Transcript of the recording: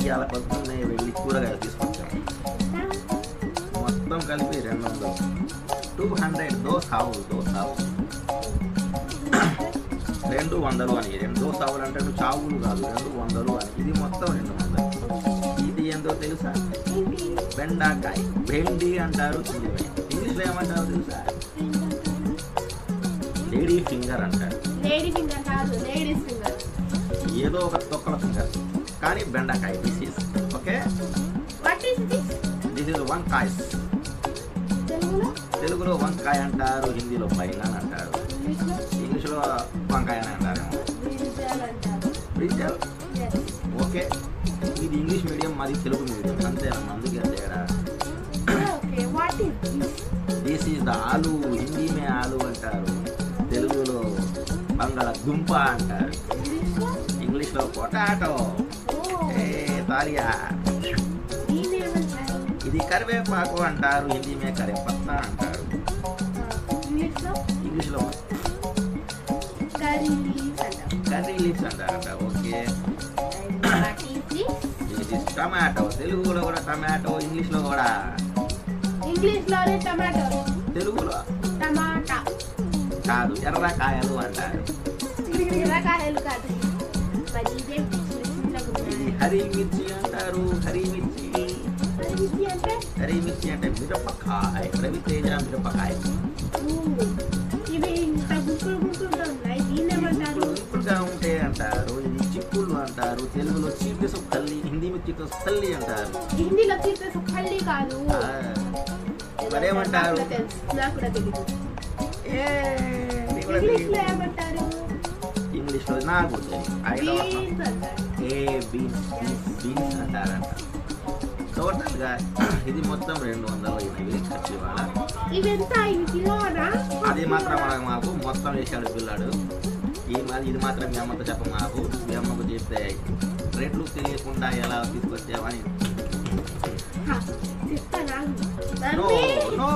ఇవాళ పొద్దున్నే వెళ్ళి కూరగాయలు తీసుకొచ్చాము. మొత్తం కలిపి 200. 200 దో సావు 200 అని. 2 సావులు అంటే చావులు కాదు, 200 అని. ఇది మొత్తం 200. ఇది ఏందో తెలుసా? బెండకాయ. బెండి అంటారు ఇంగ్లీష్లో ఏమంటారు తెలుసా? లేడీ ఫింగర్ అంటారు. ఏదో ఒక తొక్కల ఫింగర్ కానీ బెండకాయ. This is okay. This is వంకాయ. తెలుగులో వంకాయ అంటారు, హిందీలో బైంగన్ అంటారు, ఇంగ్లీష్లో వంకాయ అని అంటారు. బ్రింజాల్. ఓకే. ఇది ఇంగ్లీష్ మీడియం, మాది తెలుగు మీడియం, అంతేనమ్మా. అందుకే తేడా. దిస్ ఈజ్ ద ఆలు. హిందీ మే ఆలు అంటారు, తెలుగులో బంగాళదుంప అంటారు, ఇంగ్లీష్లో పొటాటో. తాలియా. ఇది కరివేపాకు అంటారు, హిందీ మే కరివేపత్తా అంటారు, ఇంగ్లీష్లో కర్రీ లీవ్స్ అంటారంట. ఓకే. ఇది టమాటో. తెలుగులో కూడా టమాటో, ఇంగ్లీష్లో కూడా టమాటో, తెలుగులో టమాటా కాదు, ఎర్రకాయలు అంటారు. ఇది హరి మిర్చి అంటారు. హరి మిర్చి అంటే మిరపకాయ. రవితేజ మిరపకాయ. గుంపులుగా ఉంటాయి అంటారు. ఇది చిక్కుళ్ళు అంటారు, తెలుగులో చీపితో సొక్కల్లి, హిందీ మిర్చితో సల్లి అంటారు. హిందీలో చీపితో సొక్కల్లి కాదు, మరేమంటారు? ఇంగ్లీష్లో నాకు బీన్స్ అంటారంట. టోటల్ గా ఇది మొత్తం 200 ఖర్చు ఇవ్వాలా. అది మాత్రం మాకు మొత్తం వేసాడు పిల్లాడు. ఇది మాత్రం మీ అమ్మతో చెప్ప మాకు. మీ అమ్మకు చెప్తే రేట్లు తెలియకుండా ఎలా తీసుకొచ్చావని. No.